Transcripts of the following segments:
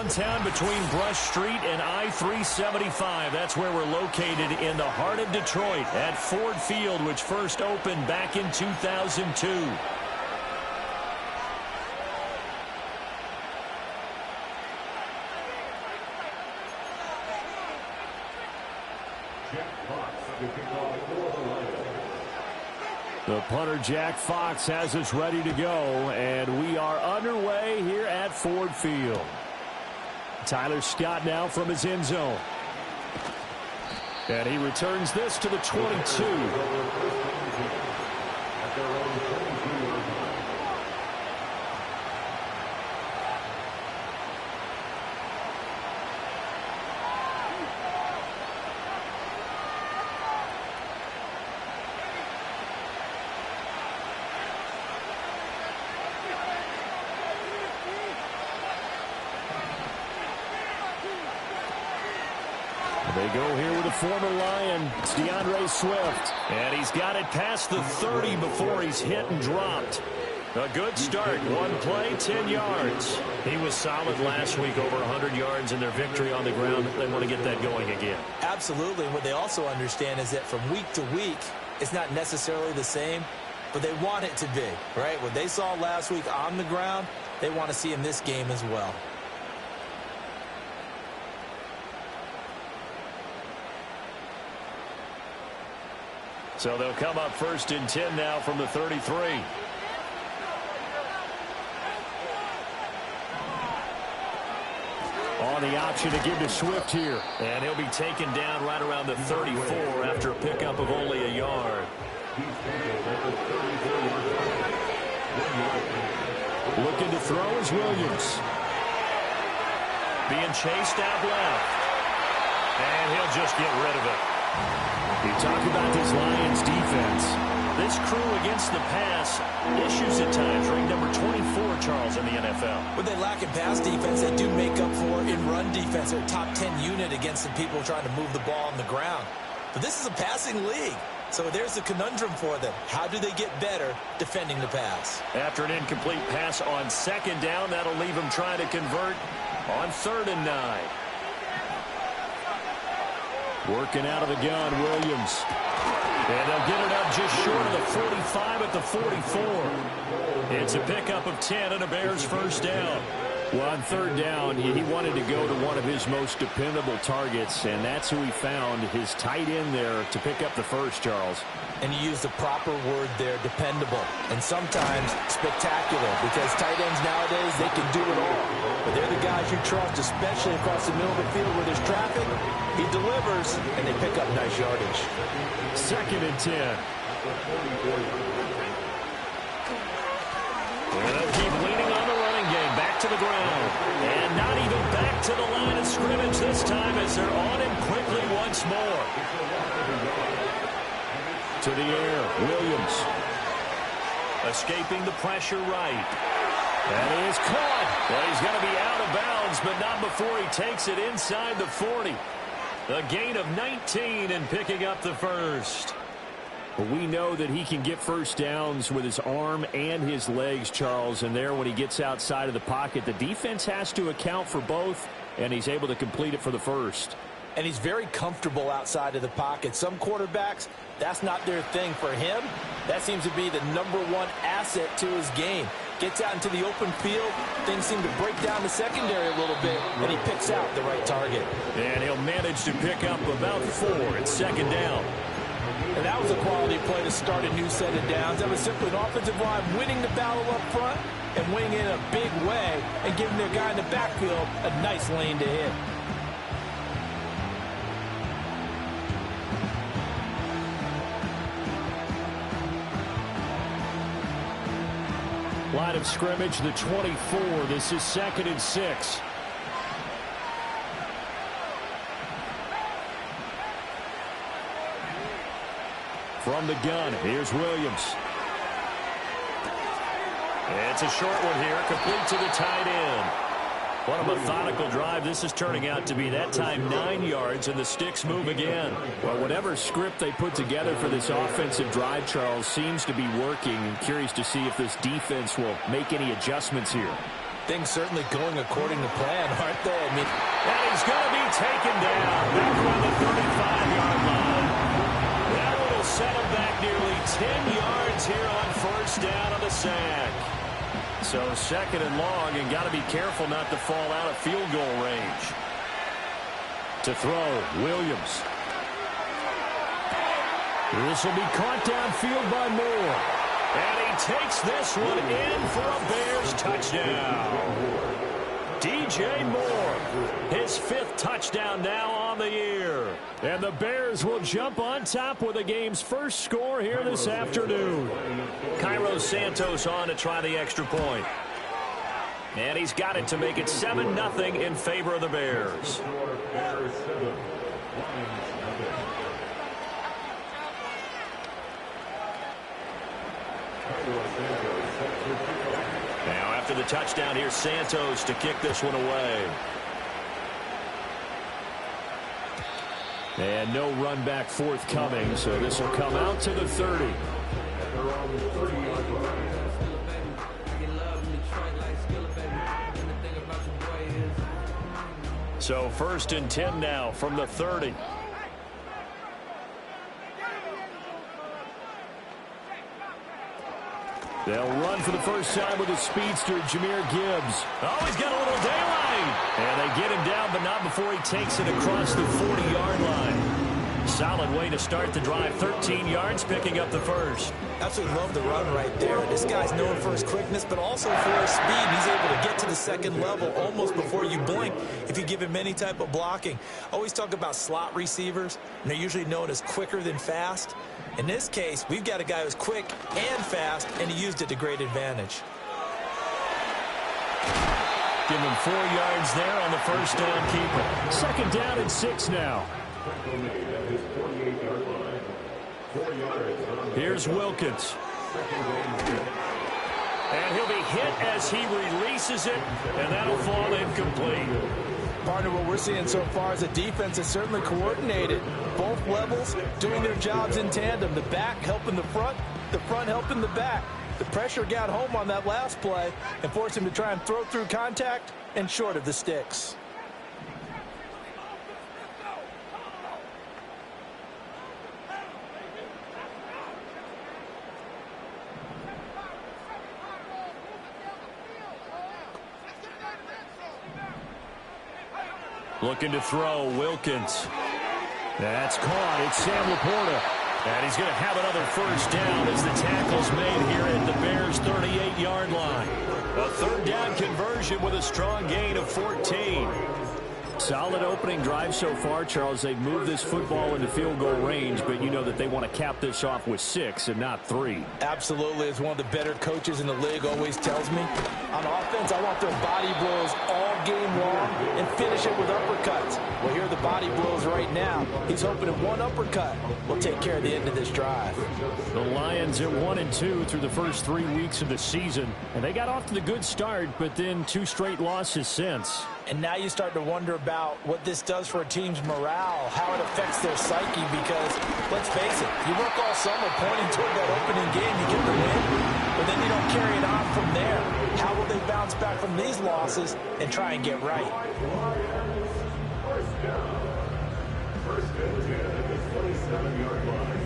downtown between Brush Street and I-375. That's where we're located in the heart of Detroit at Ford Field, which first opened back in 2002. The punter, Jack Fox, has us ready to go, and we are underway here at Ford Field. Tyler Scott now from his end zone. And he returns this to the 22. They go here with a former Lion. It's DeAndre Swift. And he's got it past the 30 before he's hit and dropped. A good start. One play, 10 yards. He was solid last week, over 100 yards in their victory on the ground. They want to get that going again. Absolutely. What they also understand is that from week to week, it's not necessarily the same, but they want it to be, right? What they saw last week on the ground, they want to see in this game as well. So they'll come up 1st and 10 now from the 33. On the option to give to Swift here. And he'll be taken down right around the 34 after a pickup of only a yard. Looking to throw is Williams. Being chased out left. And he'll just get rid of it. You talk about this Lions defense. This crew against the pass, issues at times, ranked number 24, Charles, in the NFL. When they lack in pass defense, they do make up for in run defense. They're a top 10 unit against the people trying to move the ball on the ground. But this is a passing league, so there's the conundrum for them. How do they get better defending the pass? After an incomplete pass on 2nd down, that'll leave them trying to convert on 3rd and 9. Working out of the gun, Williams. And they'll get it up just short of the 45 at the 44. It's a pickup of 10 and a Bears first down. Well, on 3rd down, he wanted to go to one of his most dependable targets, and that's who he found, his tight end there, to pick up the first, Charles. And you use the proper word there, dependable, and sometimes spectacular, because tight ends nowadays, they can do it all. But they're the guys you trust, especially across the middle of the field where there's traffic. He delivers, and they pick up nice yardage. 2nd and 10. And they'll keep leaning on the running game. Back to the ground. And not even back to the line of scrimmage this time as they're on him quickly once more. To the air, Williams. Escaping the pressure right. That is caught. Well, he's going to be out of bounds, but not before he takes it inside the 40. A gain of 19 and picking up the first. But we know that he can get first downs with his arm and his legs, Charles. And there, when he gets outside of the pocket, the defense has to account for both, and he's able to complete it for the first. And he's very comfortable outside of the pocket. Some quarterbacks, that's not their thing. For him, that seems to be the #1 asset to his game. Gets out into the open field, things seem to break down the secondary a little bit, and he picks out the right target. And he'll manage to pick up about 4 at 2nd down. And that was a quality play to start a new set of downs. That was simply an offensive line winning the battle up front and winning in a big way and giving their guy in the backfield a nice lane to hit. Line of scrimmage, the 24. This is 2nd and 6. From the gun, here's Williams. It's a short one here, complete to the tight end. What a methodical drive this is turning out to be. That time 9 yards, and the sticks move again. Well, whatever script they put together for this offensive drive, Charles, seems to be working. I'm curious to see if this defense will make any adjustments here. Things certainly going according to plan, aren't they? I mean, and he's going to be taken down back on the 35-yard line. That one will set him back nearly 10 yards here on first down on the sack. So second and long, and got to be careful not to fall out of field goal range. To throw, Williams. This will be caught downfield by Moore. And he takes this one in for a Bears touchdown. DJ Moore, his 5th touchdown now on the year. And the Bears will jump on top with the game's first score here this afternoon. Cairo Santos on to try the extra point. And he's got it to make it 7-0 in favor of the Bears. Now after the touchdown, here's Santos to kick this one away. And no run back forthcoming, so this will come out to the 30. So 1st and 10 now from the 30. They'll run for the first time with a speedster, Jahmyr Gibbs. Oh, he's got a little daylight. And they get him down, but not before he takes it across the 40-yard line. Solid way to start the drive. 13 yards, picking up the first. Absolutely love the run right there. This guy's known for his quickness, but also for his speed. He's able to get to the second level almost before you blink if you give him any type of blocking. Always talk about slot receivers, and they're usually known as quicker than fast. In this case, we've got a guy who's quick and fast, and he used it to great advantage. Give him 4 yards there on the first down keeper. 2nd down and 6 now. Here's Wilkins. And he'll be hit as he releases it, and that'll fall incomplete. Partner, what we're seeing so far is a defense that's certainly coordinated. Both levels doing their jobs in tandem. The back helping the front helping the back. The pressure got home on that last play and forced him to try and throw through contact and short of the sticks. Looking to throw, Wilkins. That's caught. It's Sam Laporta. And he's going to have another first down as the tackle's made here at the Bears' 38-yard line. A 3rd down conversion with a strong gain of 14. Solid opening drive so far, Charles. They've moved this football into field goal range, but you know that they want to cap this off with 6 and not 3. Absolutely. As one of the better coaches in the league always tells me, on offense, I want their body blows all game long and finish it with uppercuts. Well, here are the body blows right now. He's hoping that one uppercut will take care of the end of this drive. The Lions are 1-2 through the first 3 weeks of the season, and they got off to the good start, but then 2 straight losses since. And now you start to wonder about what this does for a team's morale, how it affects their psyche, because, let's face it, you work all summer pointing toward that opening game, you get the win, but then you don't carry it on from there. How will they bounce back from these losses and try and get right? First down at the 27-yard line.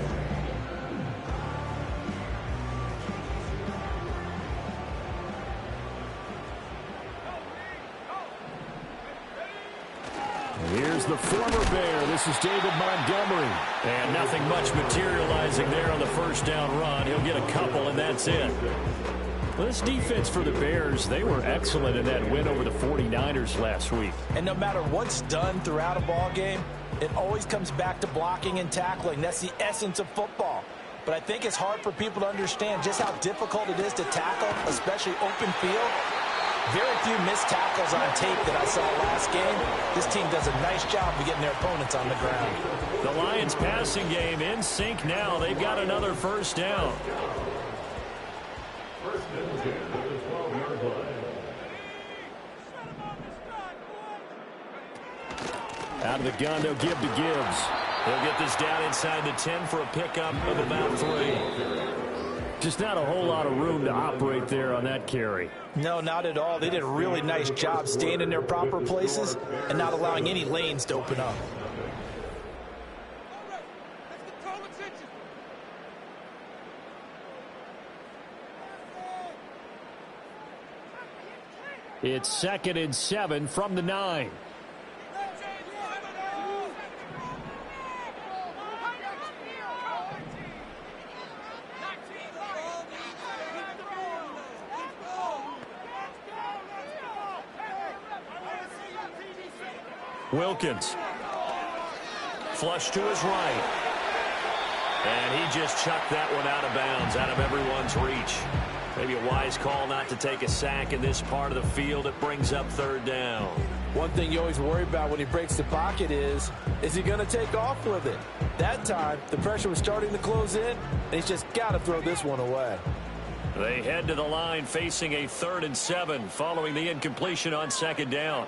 Here's the former Bear. This is David Montgomery. And nothing much materializing there on the first down run. He'll get a couple, and that's it. Well, this defense for the Bears, they were excellent in that win over the 49ers last week. And no matter what's done throughout a ball game, it always comes back to blocking and tackling. That's the essence of football. But I think it's hard for people to understand just how difficult it is to tackle, especially open field. Very few missed tackles on tape that I saw last game. This team does a nice job of getting their opponents on the ground. The Lions passing game in sync now. They've got another first down. First and 10 at the 12-yard line. Out of the gun, they'll give to Gibbs. He'll get this down inside the 10 for a pickup of about 3. Just not a whole lot of room to operate there on that carry. No, not at all. They did a really nice job staying in their proper places and not allowing any lanes to open up. It's 2nd and 7 from the 9. Wilkins. Flush to his right. And he just chucked that one out of bounds, out of everyone's reach. Maybe a wise call not to take a sack in this part of the field. It brings up 3rd down. One thing you always worry about when he breaks the pocket is he going to take off with it? That time, the pressure was starting to close in, and he's just got to throw this one away. They head to the line facing a 3rd and 7 following the incompletion on 2nd down.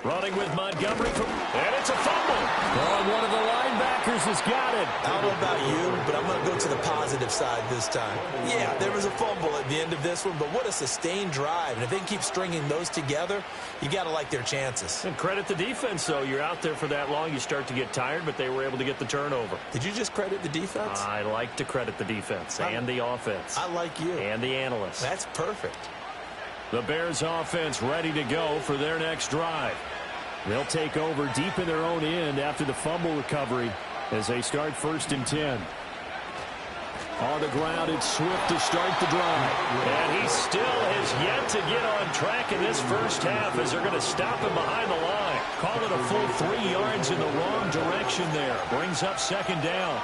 Running with Montgomery, and it's a fumble. Oh, one of the linebackers has got it. I don't know about you, but I'm going to go to the positive side this time. Yeah, there was a fumble at the end of this one, but what a sustained drive. And if they can keep stringing those together, you got to like their chances. And credit the defense, though. You're out there for that long, you start to get tired, but they were able to get the turnover. Did you just credit the defense? I like to credit the defense and the offense. I like you. And the analysts. That's perfect. The Bears offense ready to go for their next drive. They'll take over deep in their own end after the fumble recovery as they start 1st and 10. On the ground, it's Swift to start the drive. And he still has yet to get on track in this first half as they're going to stop him behind the line. Call it a full 3 yards in the wrong direction there. Brings up 2nd down.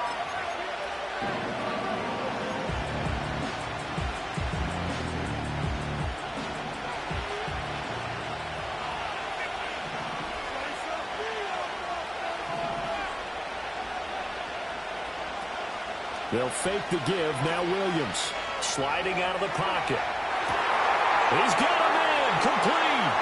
They'll fake the give. Now Williams sliding out of the pocket. He's got a man. Complete.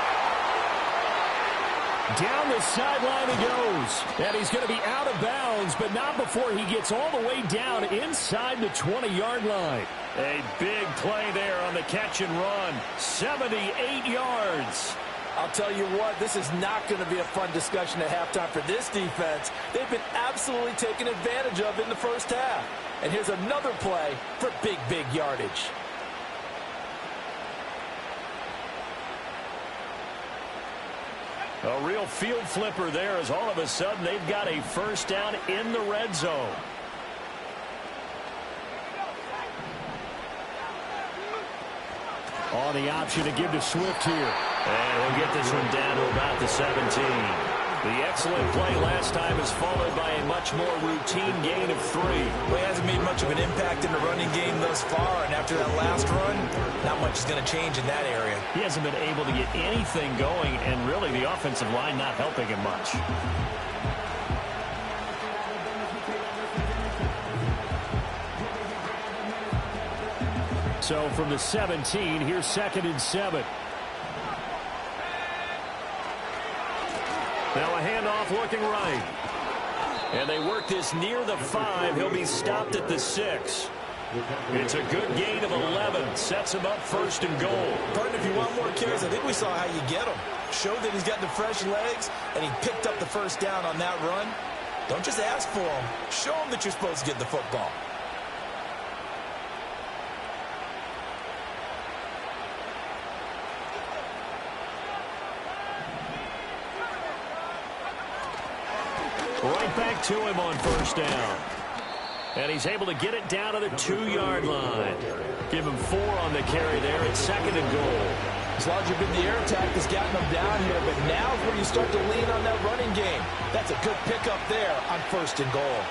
Down the sideline he goes. And he's going to be out of bounds, but not before he gets all the way down inside the 20-yard line. A big play there on the catch and run. 78 yards. I'll tell you what, this is not going to be a fun discussion at halftime for this defense. They've been absolutely taken advantage of in the first half. And here's another play for big, big yardage. A real field flipper there as all of a sudden they've got a first down in the red zone. On the option to give to Swift here. And he'll get this one down to about the 17. The excellent play last time is followed by a much more routine gain of 3. Well, he hasn't made much of an impact in the running game thus far, and after that last run, not much is going to change in that area. He hasn't been able to get anything going, and really the offensive line not helping him much. So from the 17, here's 2nd and 7. Now a handoff looking right. And they work this near the 5. He'll be stopped at the 6. It's a good gain of 11. Sets him up 1st and goal. Partner, if you want more carries, I think we saw how you get him. Showed that he's got the fresh legs, and he picked up the first down on that run. Don't just ask for him. Show him that you're supposed to get the football. Right back to him on 1st down. And he's able to get it down to the 2-yard line. Give him 4 on the carry there. It's 2nd and goal. As long as you've been the air attack has gotten them down here, but now is where you start to lean on that running game. That's a good pickup there on 1st and goal.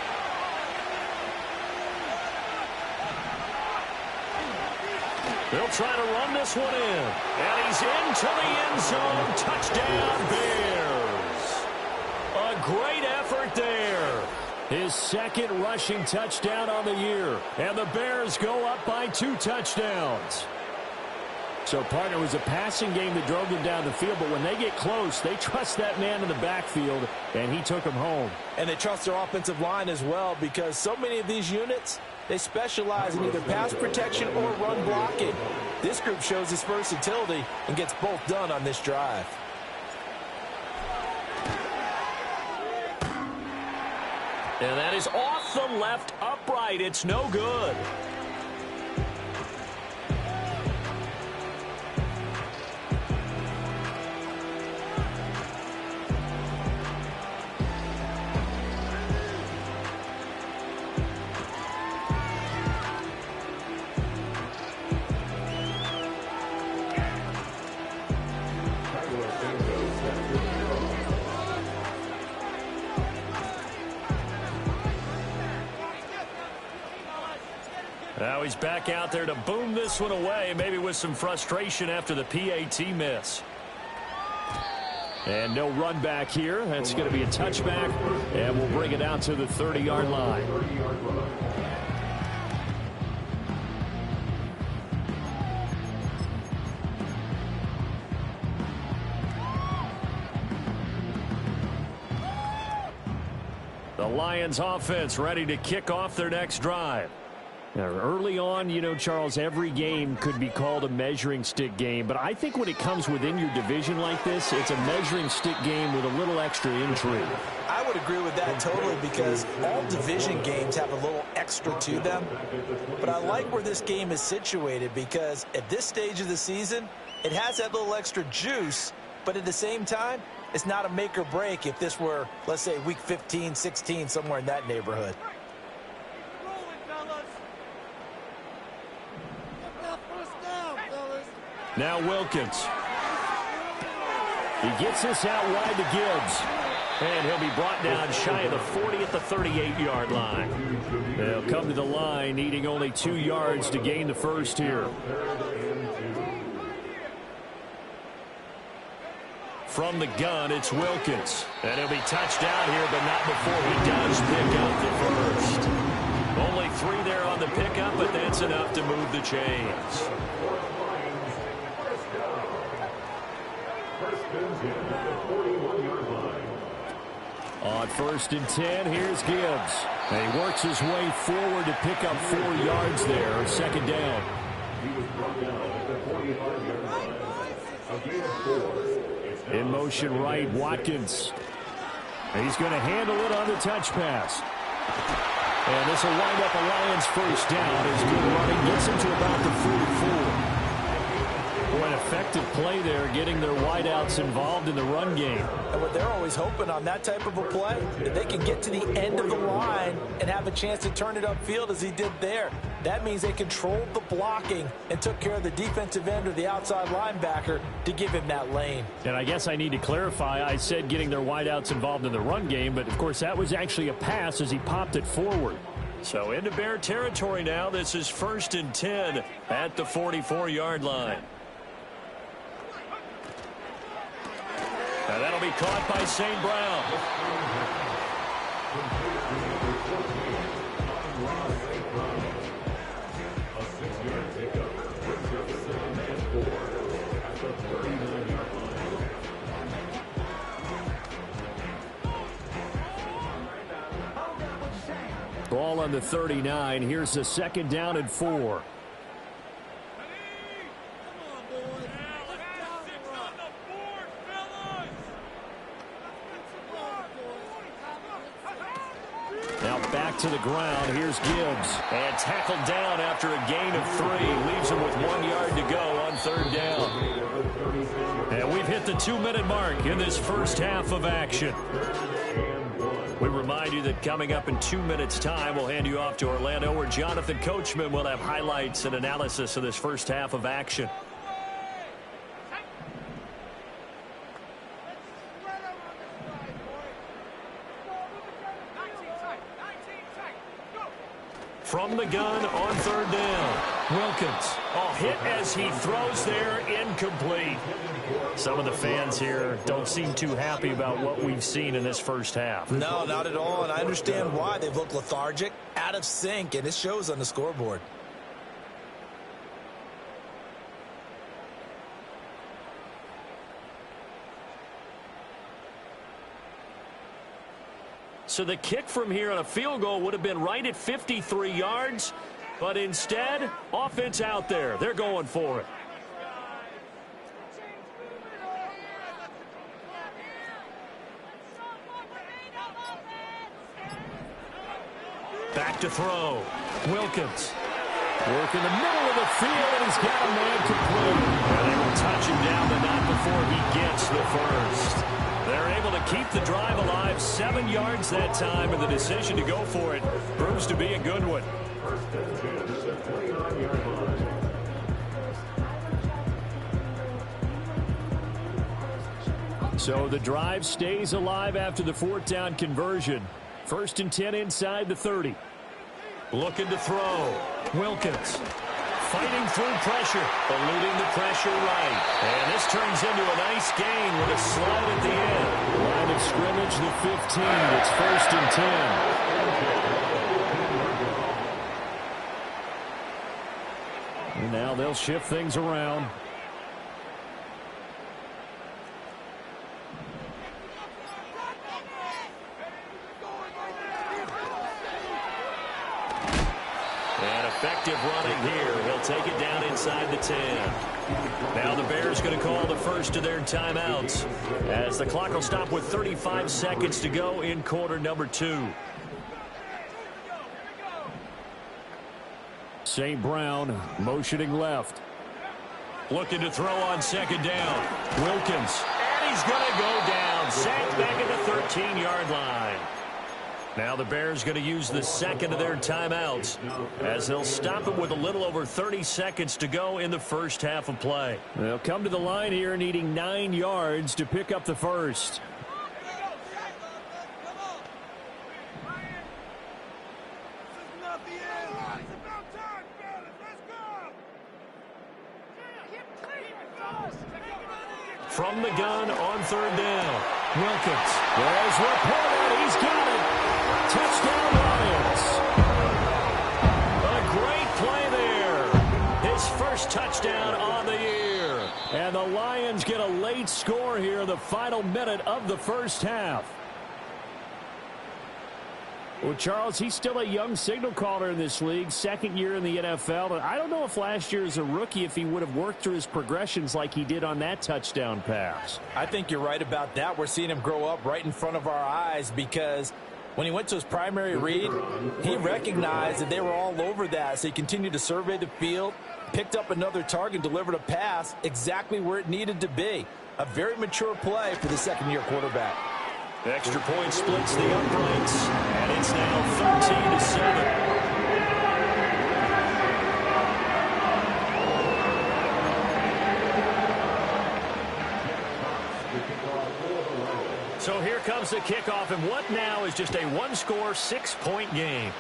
They'll try to run this one in. And he's into the end zone. Touchdown, Bears. A great effort there. His 2nd rushing touchdown on the year. And the Bears go up by 2 touchdowns. So, partner, it was a passing game that drove them down the field, but when they get close, they trust that man in the backfield, and he took them home. And they trust their offensive line as well, because so many of these units, they specialize in either pass protection or run blocking. This group shows its versatility and gets both done on this drive. And that is off the left upright. It's no good. Now he's back out there to boom this one away, maybe with some frustration after the PAT miss. And no run back here. That's going to be a touchback, and we'll bring it out to the 30-yard line. The Lions offense ready to kick off their next drive. Now, early on, you know, Charles, every game could be called a measuring stick game. But I think when it comes within your division like this, it's a measuring stick game with a little extra intrigue. I would agree with that totally, because all division games have a little extra to them. But I like where this game is situated, because at this stage of the season, it has that little extra juice. But at the same time, it's not a make or break if this were, let's say, week 15, 16, somewhere in that neighborhood. Now Wilkins. He gets this out wide to Gibbs. And he'll be brought down shy of the 40 at the 38-yard line. They'll come to the line needing only 2 yards to gain the first here. From the gun, it's Wilkins. And he'll be touched down here, but not before he does pick up the first. Only 3 there on the pickup, but that's enough to move the chains. On 1st and 10, here's Gibbs. And he works his way forward to pick up 4 yards there. Second down. In motion right, Watkins. And he's going to handle it on the touch pass. And this will wind up a Lions first down as good running gets him to about the 44. Boy, an effective play there, getting their wideouts involved in the run game. And what they're always hoping on that type of a play, that they can get to the end of the line and have a chance to turn it upfield as he did there. That means they controlled the blocking and took care of the defensive end or the outside linebacker to give him that lane. And I guess I need to clarify, I said getting their wideouts involved in the run game, but of course that was actually a pass as he popped it forward. So into Bear territory now. This is 1st and 10 at the 44-yard line. Now that'll be caught by St. Brown. Ball on the 39. Here's the 2nd down and 4. Now back to the ground. Here's Gibbs. And tackled down after a gain of 3. Leaves him with 1 yard to go on 3rd down. And we've hit the 2-minute mark in this first half of action. We remind you that coming up in 2 minutes' time, we'll hand you off to Orlando, where Jonathan Coachman will have highlights and analysis of this first half of action. From the gun on 3rd down. Wilkins. Oh, hit as he throws there, incomplete. Some of the fans here don't seem too happy about what we've seen in this first half. No, not at all, and I understand why. They've looked lethargic, out of sync, and it shows on the scoreboard. So the kick from here on a field goal would have been right at 53 yards. But instead, offense out there. They're going for it. Back to throw. Wilkins. Work in the middle of the field, and he's got a man complete. And they will touch him down, but not before he gets the first. They're able to keep the drive alive, 7 yards that time, and the decision to go for it proves to be a good one. So the drive stays alive after the 4th down conversion. 1st and 10 inside the 30. Looking to throw. Wilkins. Fighting through pressure. Eluding the pressure right. And this turns into a nice gain with a slide at the end. Line of scrimmage, the 15. It's 1st and 10. And now they'll shift things around. Effective running here. He'll take it down inside the 10. Now the Bears going to call the first of their timeouts as the clock will stop with 35 seconds to go in quarter number 2. St. Brown motioning left. Looking to throw on 2nd down. Wilkins. And he's going to go down. Sacked back at the 13-yard line. Now the Bears going to use the second of their timeouts as they'll stop it with a little over 30 seconds to go in the first half of play. They'll come to the line here needing 9 yards to pick up the first. From the gun on 3rd down. Wilkins. There's reported. He's got it. Touchdown Lions. A great play there. His first touchdown on the year. And the Lions get a late score here in the final minute of the first half. Well, Charles, he's still a young signal caller in this league, 2nd year in the NFL. And I don't know if last year as a rookie, if he would have worked through his progressions like he did on that touchdown pass. I think you're right about that. We're seeing him grow up right in front of our eyes because when he went to his primary read, he recognized that they were all over that. So he continued to survey the field, picked up another target, delivered a pass exactly where it needed to be. A very mature play for the 2nd-year quarterback. Extra point splits the uprights, and it's now 13-7. So here comes the kickoff, and what now is just a one-score, 6-point game.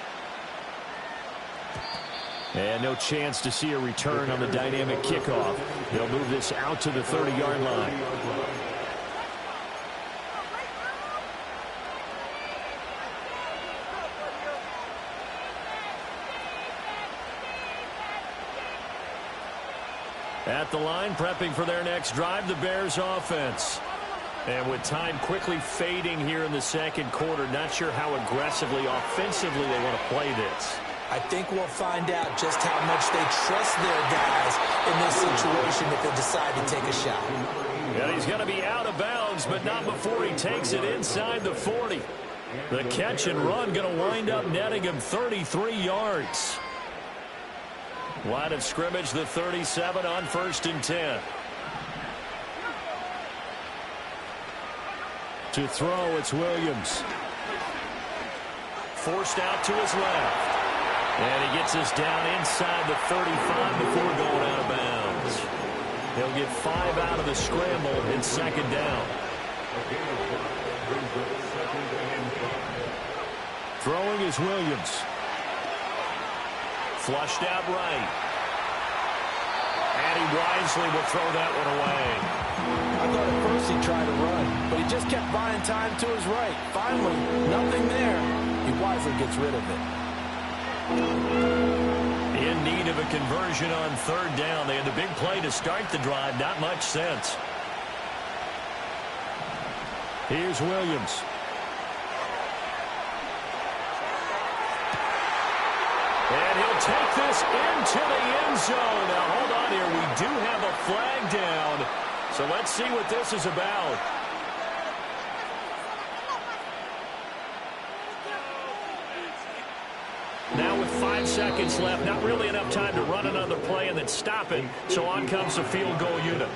And no chance to see a return on the dynamic kickoff. They'll move this out to the 30-yard line. At the line, prepping for their next drive, the Bears offense. And with time quickly fading here in the 2nd quarter, not sure how aggressively, offensively they want to play this. I think we'll find out just how much they trust their guys in this situation if they decide to take a shot. And he's going to be out of bounds, but not before he takes it inside the 40. The catch and run going to wind up netting him 33 yards. Line of scrimmage, the 37 on 1st and 10. To throw, it's Williams. Forced out to his left. And he gets us down inside the 35 before going out of bounds. He'll get 5 out of the scramble in 2nd down. Throwing is Williams. Flushed out right. And he wisely will throw that one away. I thought at first he tried to run, but he just kept buying time to his right. Finally, nothing there. He wisely gets rid of it. In need of a conversion on 3rd down. They had the big play to start the drive. Not much sense. Here's Williams. take this into the end zone. Now, hold on here. We do have a flag down. So let's see what this is about. Now with 5 seconds left, not really enough time to run another play and then stop it. So on comes the field goal unit.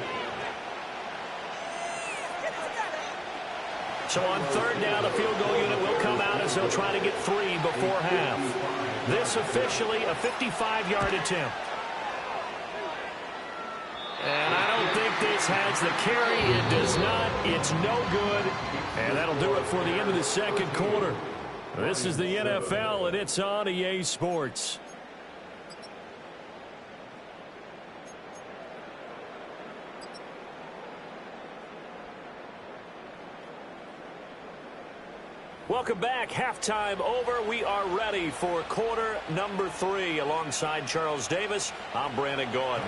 So on third down, the field goal unit will come out as they'll try to get 3 before half. This officially a 55-yard attempt. And I don't think this has the carry. It does not. It's no good. And that'll do it for the end of the second quarter. This is the NFL, and it's on EA Sports. Welcome back. Halftime over. We are ready for quarter number 3. Alongside Charles Davis, I'm Brandon Gordon.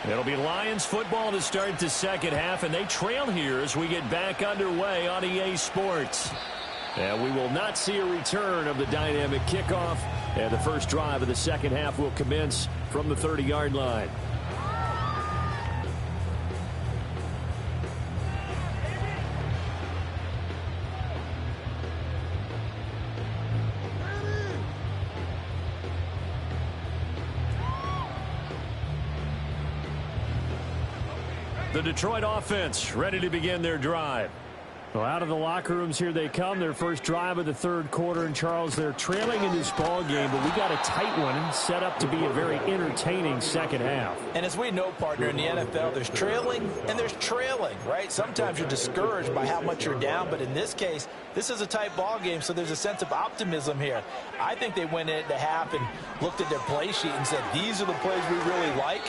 It'll be Lions football to start the second half, and they trail here as we get back underway on EA Sports. And we will not see a return of the dynamic kickoff, and the first drive of the second half will commence from the 30-yard line. The Detroit offense ready to begin their drive. Well, out of the locker rooms here they come. Their first drive of the third quarter. And, Charles, they're trailing in this ball game, but we got a tight one set up to be a very entertaining second half. And as we know, partner, in the NFL, there's trailing and there's trailing, right? Sometimes you're discouraged by how much you're down, but in this case, this is a tight ball game, so there's a sense of optimism here. I think they went into half and looked at their play sheet and said, these are the plays we really like.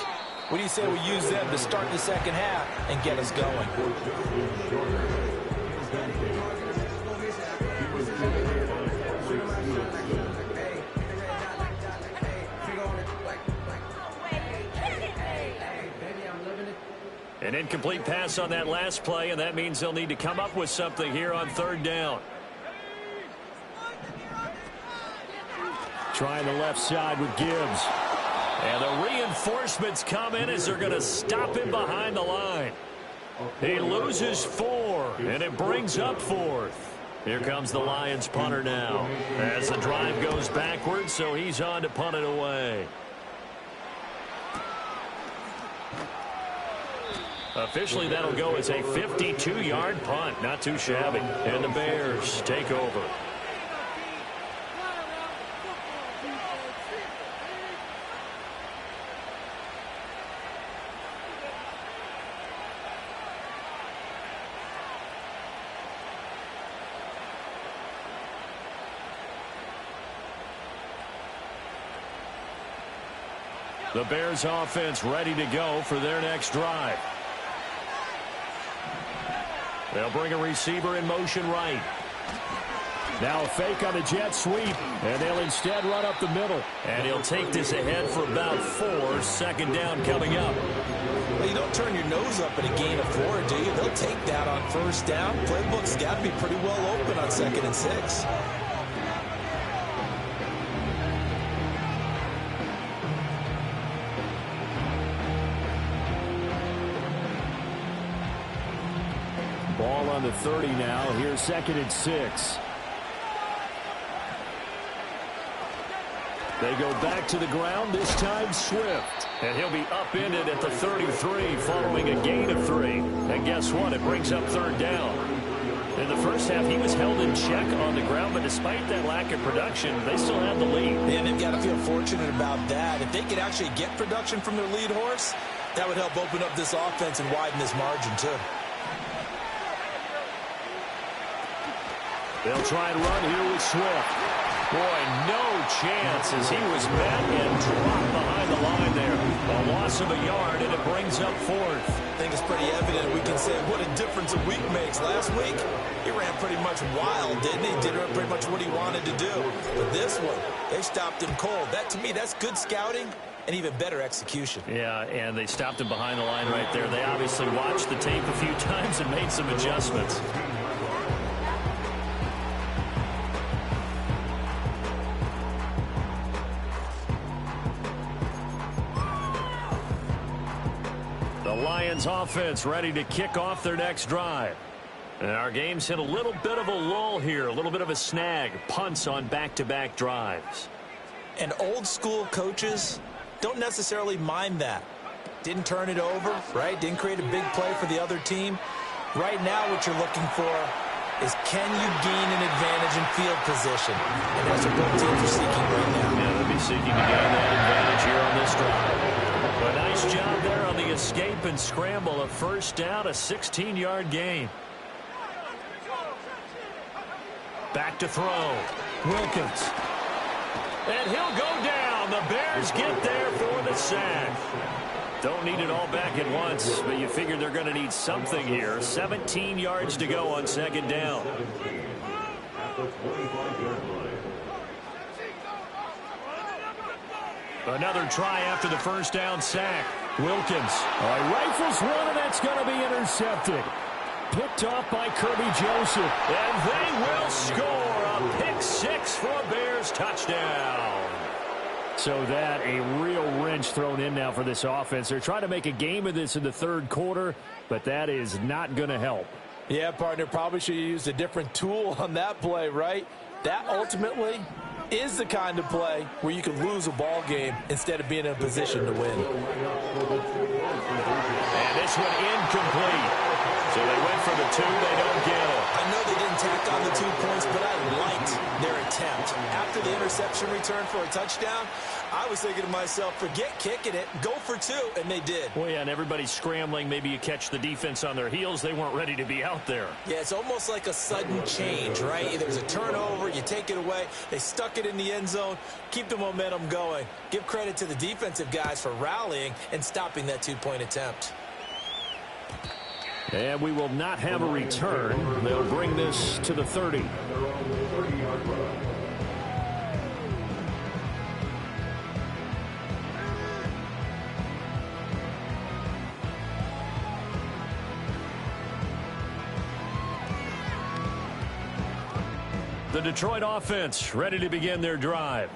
What do you say we use them to start the second half and get us going? An incomplete pass on that last play, and that means they'll need to come up with something here on third down. Trying the left side with Gibbs. And the reinforcements come in as they're going to stop him behind the line. He loses 4, and it brings up 4th. Here comes the Lions punter now as the drive goes backwards, so he's on to punt it away. Officially, that'll go as a 52-yard punt. Not too shabby. And the Bears take over. The Bears offense ready to go for their next drive. They'll bring a receiver in motion right. Now a fake on the jet sweep, and they'll instead run up the middle. And he'll take this ahead for about 4. Second down coming up. Well, you don't turn your nose up at a gain of 4, do you? They'll take that on first down. Playbook's got to be pretty well open on 2nd and 6. Ball on the 30 now. Here's 2nd and 6. They go back to the ground, this time Swift. And he'll be upended at the 33 following a gain of 3. And guess what? It brings up third down. In the first half, he was held in check on the ground, but despite that lack of production, they still have the lead. And they've got to feel fortunate about that. If they could actually get production from their lead horse, that would help open up this offense and widen this margin, too. They'll try and run here with Swift. Boy, no chance as he was met and dropped behind the line there. A loss of a yard, and it brings up 4th. I think it's pretty evident. We can say what a difference a week makes. Last week, he ran pretty much wild, didn't he? Did pretty much what he wanted to do. But this one, they stopped him cold. That, to me, that's good scouting and even better execution. Yeah, and they stopped him behind the line right there. They obviously watched the tape a few times and made some adjustments. The Lions offense ready to kick off their next drive. And our game's hit a little bit of a lull here, a little bit of a snag. Punts on back-to-back drives. And old school coaches don't necessarily mind that. Didn't turn it over, right? Didn't create a big play for the other team. Right now what you're looking for is, can you gain an advantage in field position? And that's what both teams are seeking right now. Yeah, they'll be seeking to gain that advantage here on this drive. A nice job there on the escape and scramble. A first down, a 16-yard gain. Back to throw. Wilkins. And he'll go down. The Bears get there for the sack. Don't need it all back at once, but you figure they're going to need something here. 17 yards to go on second down. Another try after the first down sack. Wilkins. Rifles one, and that's going to be intercepted. Picked off by Kirby Joseph. And they will score a pick six for a Bears touchdown. So that a real wrench thrown in now for this offense. They're trying to make a game of this in the third quarter, but that is not going to help. Yeah, partner, probably should have used a different tool on that play, right? That ultimately is the kind of play where you can lose a ball game instead of being in a position to win. And this one incomplete. So they went for the two. They don't get it. I know they didn't tack on the 2 points, but I liked their attempt. After the interception return for a touchdown, I was thinking to myself, forget kicking it, go for two, and they did. Well, yeah, and everybody's scrambling. Maybe you catch the defense on their heels. They weren't ready to be out there. Yeah, it's almost like a sudden change, right? There's a turnover, you take it away, they stuck it in the end zone, keep the momentum going. Give credit to the defensive guys for rallying and stopping that 2-point attempt. And we will not have a return. They'll bring this to the 30. The Detroit offense ready to begin their drive.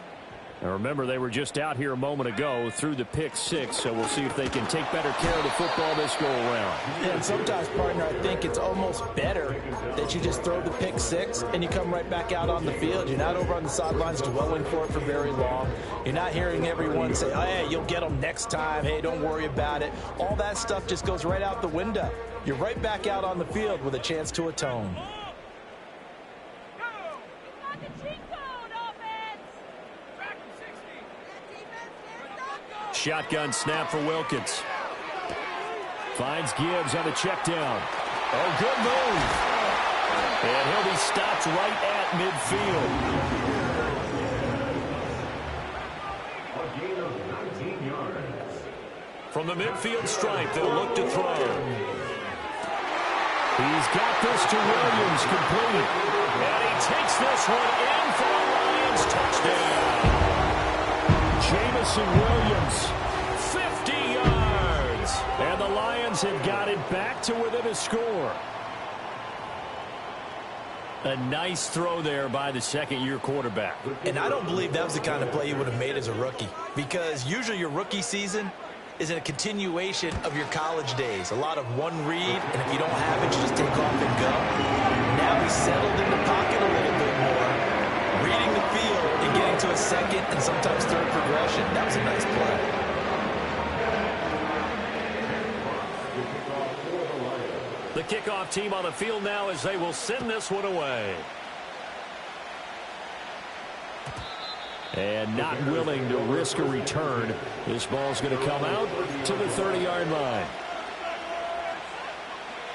Now remember, they were just out here a moment ago through the pick six, so we'll see if they can take better care of the football this go around. Yeah, and sometimes, partner, I think it's almost better that you just throw the pick six and you come right back out on the field. You're not over on the sidelines dwelling for it for very long. You're not hearing everyone say, oh, hey, you'll get them next time. Hey, don't worry about it. All that stuff just goes right out the window. You're right back out on the field with a chance to atone. Shotgun snap for Wilkins. Finds Gibbs on a check down. Oh, good move. And he'll be stopped right at midfield. A gain of 19 yards. From the midfield stripe, they'll look to throw. He's got this to Williams, complete. And he takes this one in for a Lions touchdown. Jamison Williams, 50 yards. And the Lions have got it back to within a score. A nice throw there by the second-year quarterback. And I don't believe that was the kind of play you would have made as a rookie, because usually your rookie season is a continuation of your college days. A lot of one read, and if you don't have it, you just take off and go. Now he's settled in the pocket a little bit more, reading the field and getting to a second and sometimes third progression. That was a nice play. The kickoff team on the field now as they will send this one away. And not willing to risk a return. This ball's going to come out to the 30-yard line.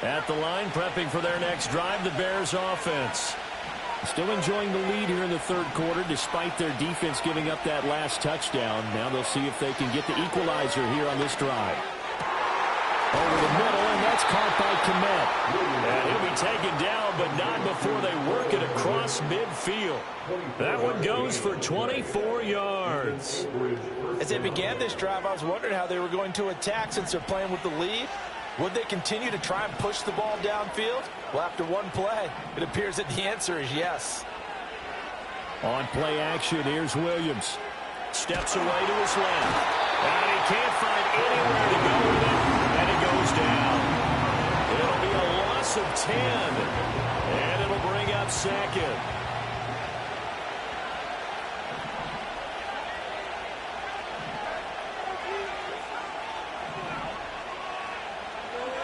At the line, prepping for their next drive, the Bears offense. Still enjoying the lead here in the third quarter, despite their defense giving up that last touchdown. Now they'll see if they can get the equalizer here on this drive. Over the middle, and that's caught by Kmet. And he'll be taken down, but not before they work it across midfield. That one goes for 24 yards. As they began this drive, I was wondering how they were going to attack since they're playing with the lead. Would they continue to try and push the ball downfield? Well, after one play, it appears that the answer is yes. On play action, here's Williams. Steps away to his left. And he can't find anywhere to go with it. And it goes loss of 10. And it'll bring up second.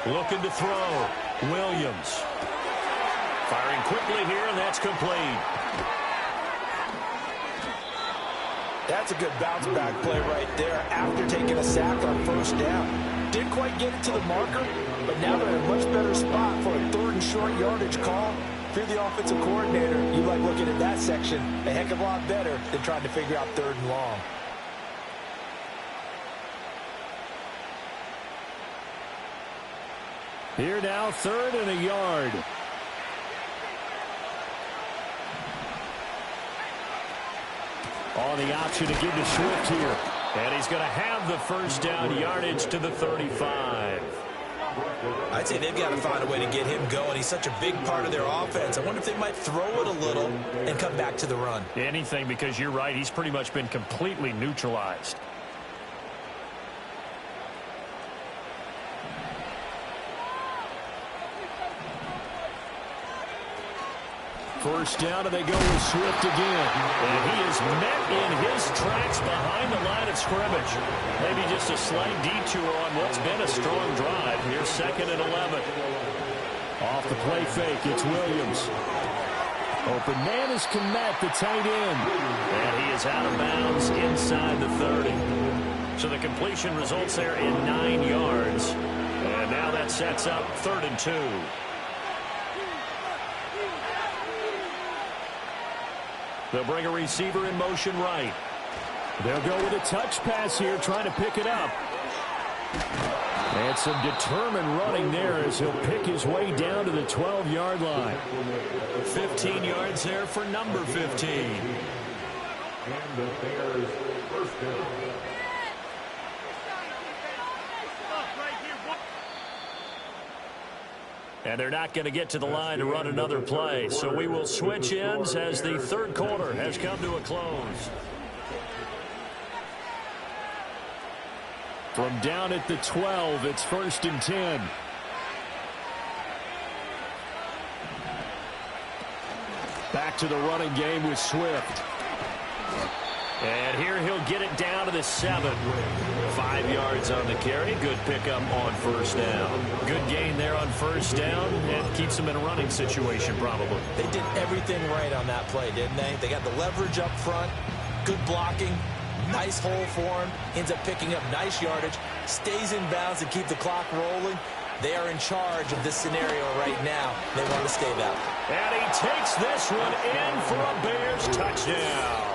Looking to throw. Williams. Firing quickly here, and that's complete. That's a good bounce-back play right there after taking a sack on first down. Didn't quite get it to the marker, but now they're in a much better spot for a third and short yardage call. If you're the offensive coordinator, you like looking at that section a heck of a lot better than trying to figure out third and long. Here now, 3rd and a yard. On the option to give to Swift here. And he's going to have the first down yardage to the 35. I'd say they've got to find a way to get him going. He's such a big part of their offense. I wonder if they might throw it a little and come back to the run. Anything, because you're right. He's pretty much been completely neutralized. First down, and they go with Swift again. And he is met in his tracks behind the line of scrimmage. Maybe just a slight detour on what's been a strong drive. Here's 2nd and 11. Off the play fake, it's Williams. Open man is Kmet, the tight end. And he is out of bounds inside the 30. So the completion results there in 9 yards. And now that sets up 3rd and 2. They'll bring a receiver in motion right. They'll go with a touch pass here, trying to pick it up. And some determined running there as he'll pick his way down to the 12-yard line. 15 yards there for number 15. And the Bears first down. And they're not going to get to the line to run another play. So we will switch ends as the 3rd quarter has come to a close. From down at the 12, it's 1st and 10. Back to the running game with Swift. And here he'll get it down to the 7. 5 yards on the carry. Good pickup on first down. Good gain there on first down and keeps them in a running situation probably. They did everything right on that play, didn't they? They got the leverage up front, good blocking, nice hole for him, ends up picking up nice yardage, stays in bounds to keep the clock rolling. They are in charge of this scenario right now. They want to stay that way. And he takes this one in for a Bears touchdown.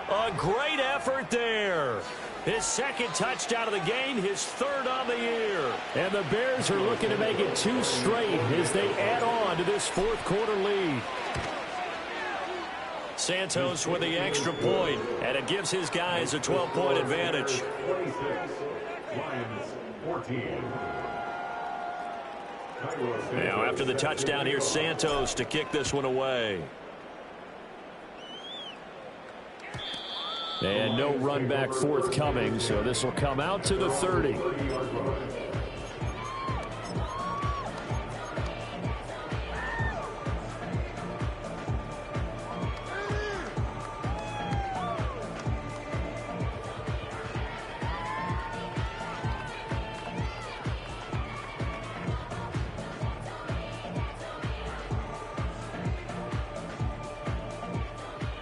A great effort there. His 2nd touchdown of the game, his 3rd on the year. And the Bears are looking to make it 2 straight as they add on to this 4th quarter lead. Santos with the extra point, and it gives his guys a 12-point advantage. 26, Lions 14. Now after the touchdown, here's Santos to kick this one away. And no run back forthcoming, so this will come out to the 30.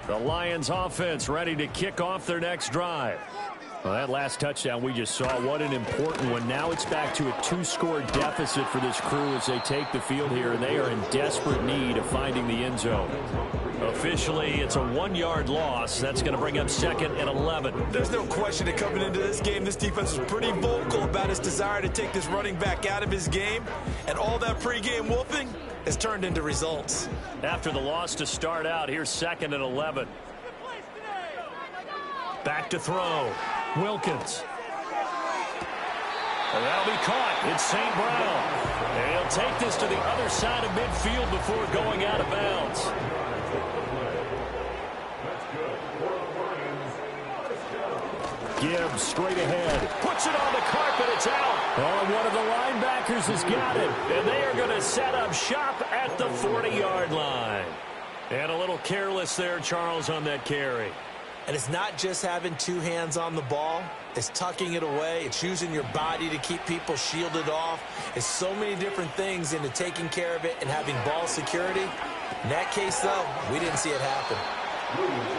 The Lions offense ready to kick off their next drive. Well, that last touchdown we just saw, what an important one. Now it's back to a 2-score deficit for this crew as they take the field here, and they are in desperate need of finding the end zone. Officially, it's a 1-yard loss. That's going to bring up 2nd and 11. There's no question that coming into this game, this defense was pretty vocal about its desire to take this running back out of his game, and all that pregame wolfing has turned into results. After the loss to start out, here's 2nd and 11. Back to throw. Wilkins. And that'll be caught. It's St. Brown. And he'll take this to the other side of midfield before going out of bounds. Gibbs straight ahead. Puts it on the carpet. It's out. Oh, one of the linebackers has got it. And they are going to set up shop at the 40-yard line. And a little careless there, Charles, on that carry. And it's not just having two hands on the ball. It's tucking it away. It's using your body to keep people shielded off. It's so many different things into taking care of it and having ball security. In that case, though, we didn't see it happen.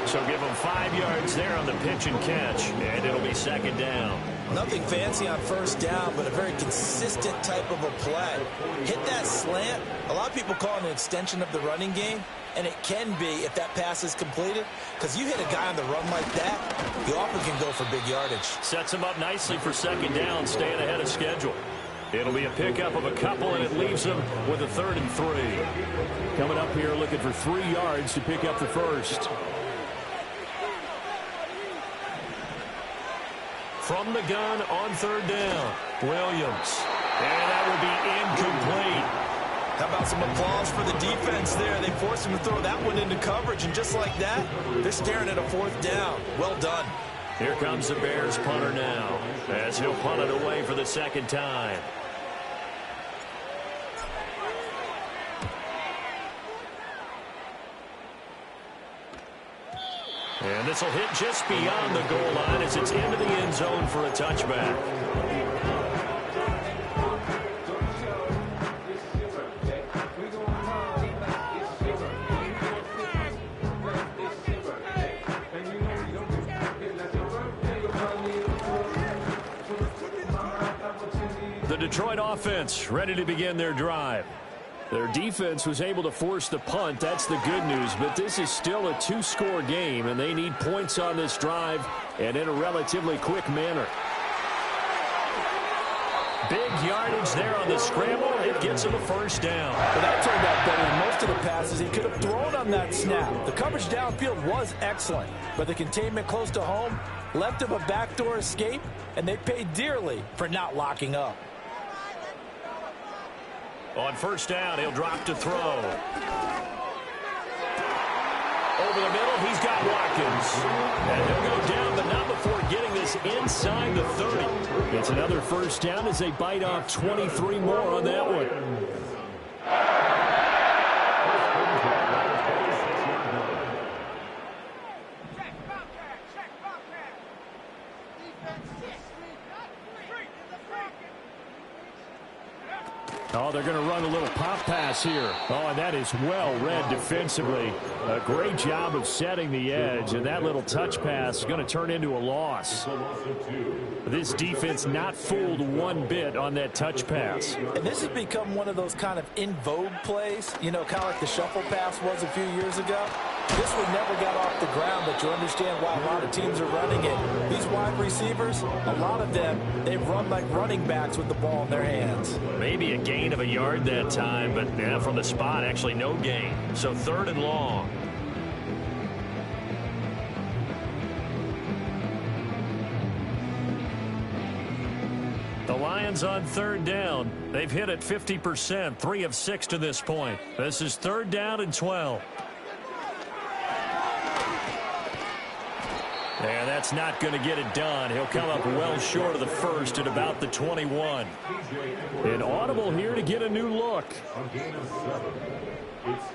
So give them 5 yards there on the pitch and catch, and it'll be second down. Nothing fancy on first down, but a very consistent type of a play. Hit that slant. A lot of people call it an extension of the running game, and it can be if that pass is completed, because you hit a guy on the run like that, you often can go for big yardage. Sets him up nicely for second down, staying ahead of schedule. It'll be a pickup of a couple, and it leaves them with a 3rd and 3. Coming up here looking for 3 yards to pick up the first. From the gun on 3rd down, Williams. And that will be incomplete. How about some applause for the defense there? They forced him to throw that one into coverage, and just like that, they're staring at a 4th down. Well done. Here comes the Bears punter now, as he'll punt it away for the 2nd time. And this will hit just beyond the goal line as it's into the end zone for a touchback. The Detroit offense ready to begin their drive. Their defense was able to force the punt. That's the good news. But this is still a 2-score game, and they need points on this drive and in a relatively quick manner. Big yardage there on the scramble. It gets him a 1st down. Well, that turned out better than most of the passes he could have thrown on that snap. The coverage downfield was excellent, but the containment close to home left him a backdoor escape, and they paid dearly for not locking up. On 1st down, he'll drop to throw. Over the middle, he's got Watkins. And he'll go down, but not before getting this inside the 30. It's another 1st down as they bite off 23 more on that one. Oh, they're going to run a little pop pass here. Oh, and that is well read defensively. A great job of setting the edge, and that little touch pass is going to turn into a loss. This defense not fooled one bit on that touch pass. And this has become one of those kind of in vogue plays, you know, kind of like the shuffle pass was a few years ago. This one never got off the ground, but you understand why a lot of teams are running it. These wide receivers, a lot of them, they run like running backs with the ball in their hands. Maybe a gain of a yard that time, but yeah, from the spot, actually no gain. So 3rd and long. The Lions on 3rd down. They've hit it 50%, 3 of 6 to this point. This is 3rd down and 12. And that's not going to get it done. He'll come up well short of the first at about the 21. An audible here to get a new look.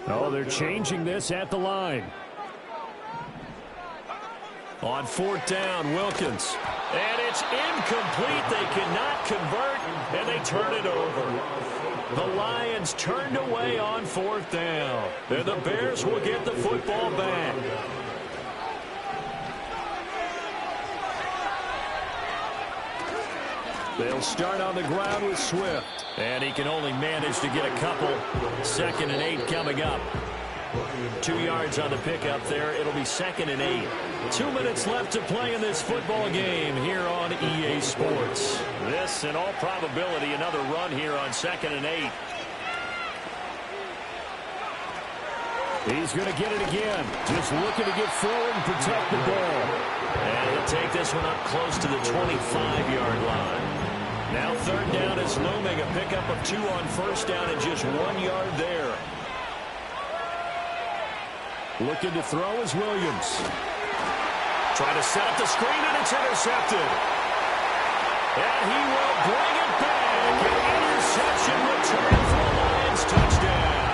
Oh, they're changing this at the line. On 4th down, Wilkins. And it's incomplete. They cannot convert, and they turn it over. The Lions turned away on 4th down. And the Bears will get the football back. They'll start on the ground with Swift. And he can only manage to get a couple. 2nd and 8 coming up. 2 yards on the pickup there. It'll be 2nd and 8. 2 minutes left to play in this football game here on EA Sports. This, in all probability, another run here on 2nd and 8. He's going to get it again. Just looking to get forward and protect the ball. And he'll take this one up close to the 25-yard line. Now 3rd down is looming. A pickup of 2 on 1st down and just 1 yard there. Looking to throw is Williams. Try to set up the screen, and it's intercepted. And he will bring it back. An interception return for the Lions touchdown.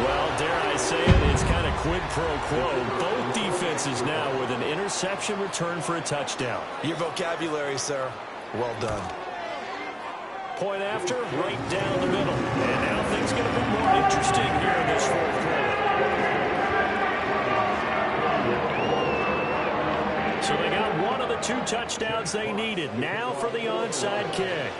Well, dare I say it, it's kind of quid pro quo. Both defenses now with an interception return for a touchdown. Your vocabulary, sir. Well done. Point after, right down the middle. And now things get a bit more interesting here in this fourth quarter. So they got one of the two touchdowns they needed. Now for the onside kick.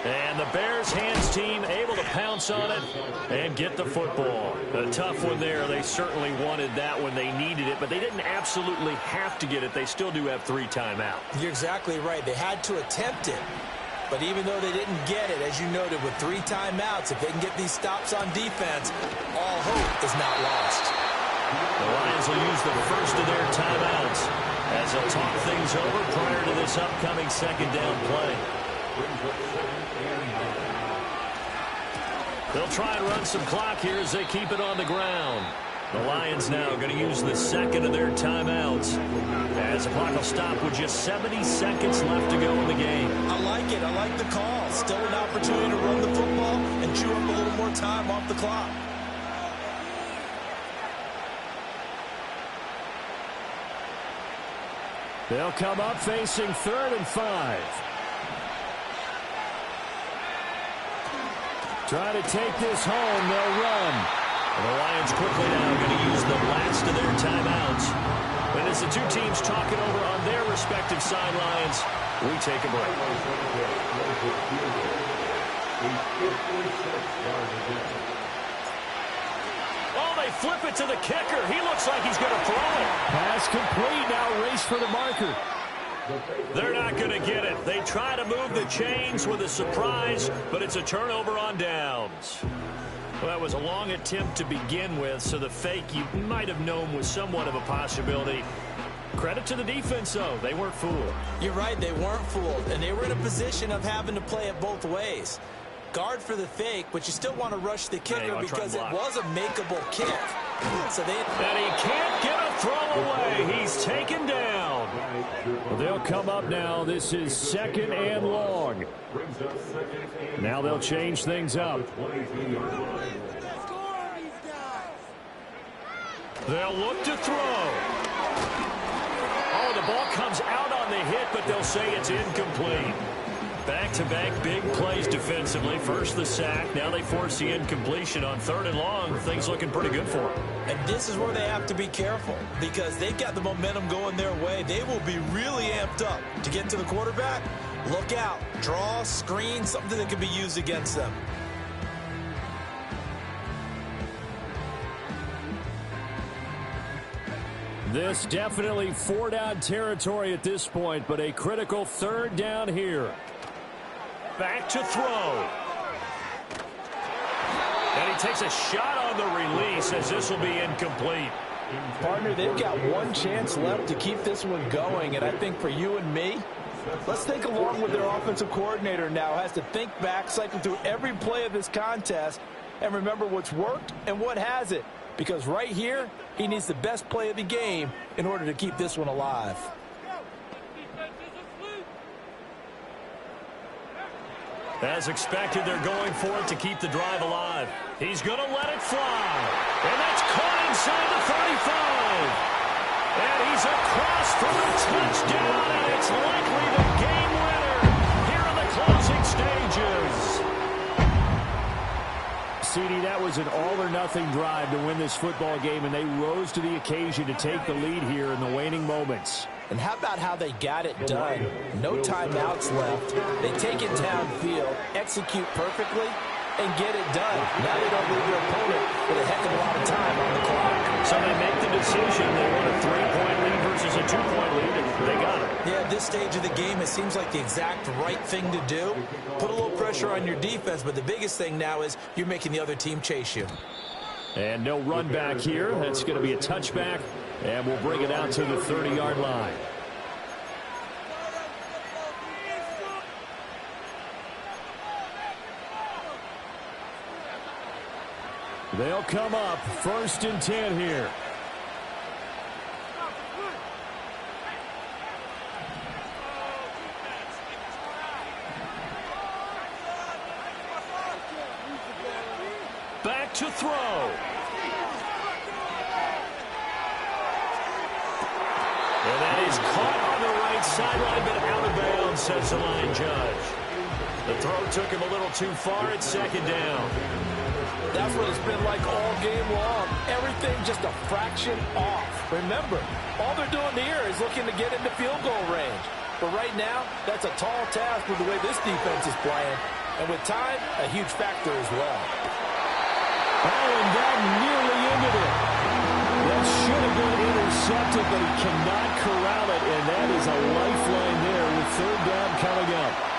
And the Bears hands team able to pounce on it and get the football. A tough one there. They certainly wanted that when they needed it, but they didn't absolutely have to get it. They still do have 3 timeouts. You're exactly right. They had to attempt it. But even though they didn't get it, as you noted, with 3 timeouts, if they can get these stops on defense, all hope is not lost. The Lions will use the first of their timeouts as they'll talk things over prior to this upcoming second down play. They'll try and run some clock here as they keep it on the ground. The Lions now going to use the second of their timeouts as the clock will stop with just 70 seconds left to go in the game. I like it. I like the call. Still an opportunity to run the football and chew up a little more time off the clock. They'll come up facing 3rd and 5. Try to take this home. They'll run. And the Lions quickly now going to use the last of their timeouts. And as the two teams talk it over on their respective sidelines, we take a break. Oh, they flip it to the kicker. He looks like he's going to throw it. Pass complete. Now race for the marker. They're not going to get it. They try to move the chains with a surprise, but it's a turnover on downs. Well, that was a long attempt to begin with, so the fake you might have known was somewhat of a possibility. Credit to the defense, though. They weren't fooled. You're right. They weren't fooled, and they were in a position of having to play it both ways. Guard for the fake, but you still want to rush the kicker because it was a makeable kick. So and he can't get a throw away. He's taken down. They'll come up now. This is 2nd and long. Now they'll change things up. They'll look to throw. Oh, the ball comes out on the hit, but they'll say it's incomplete. Back-to-back big plays defensively. First the sack. Now they force the incompletion on 3rd and long. Things looking pretty good for them. And this is where they have to be careful because they've got the momentum going their way. They will be really amped up to get to the quarterback. Look out. Draw, screen, something that can be used against them. This definitely 4-down territory at this point, but a critical 3rd down here. Back to throw. And he takes a shot on the release as this will be incomplete. Partner, they've got one chance left to keep this one going, and I think for you and me, let's think along with their offensive coordinator now. Has to think back, cycle through every play of this contest, and remember what's worked and what hasn't. Because right here, he needs the best play of the game in order to keep this one alive. As expected, they're going for it to keep the drive alive. He's going to let it fly. And that's caught inside the 35. And he's across for a touchdown, and it's likely the game winner here in the closing stages. CD, that was an all-or-nothing drive to win this football game, and they rose to the occasion to take the lead here in the waning moments. And how about how they got it done? No timeouts left. They take it downfield, execute perfectly, and get it done. Now they don't leave their opponent with a heck of a lot of time on the clock. So they make the decision. They want a 3-point lead versus a 2-point lead, and they got it. Yeah, at this stage of the game, it seems like the exact right thing to do. Put a little pressure on your defense, but the biggest thing now is you're making the other team chase you. And no run back here. That's going to be a touchback, and we'll bring it out to the 30-yard line. They'll come up 1st and 10 here. Back to throw. And that is caught on the right sideline, but out of bounds, says the line judge. The throw took him a little too far at 2nd down. That's what it's been like all game long. Everything just a fraction off. Remember, all they're doing here is looking to get into field goal range. But right now, that's a tall task with the way this defense is playing. And with time, a huge factor as well. Oh, and that nearly ended it. That should have been intercepted, but he cannot corral it, and that is a lifeline there with 3rd down coming up.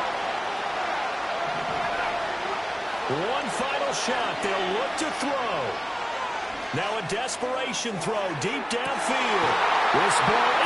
One final shot. They'll look to throw. Now a desperation throw deep downfield. This ball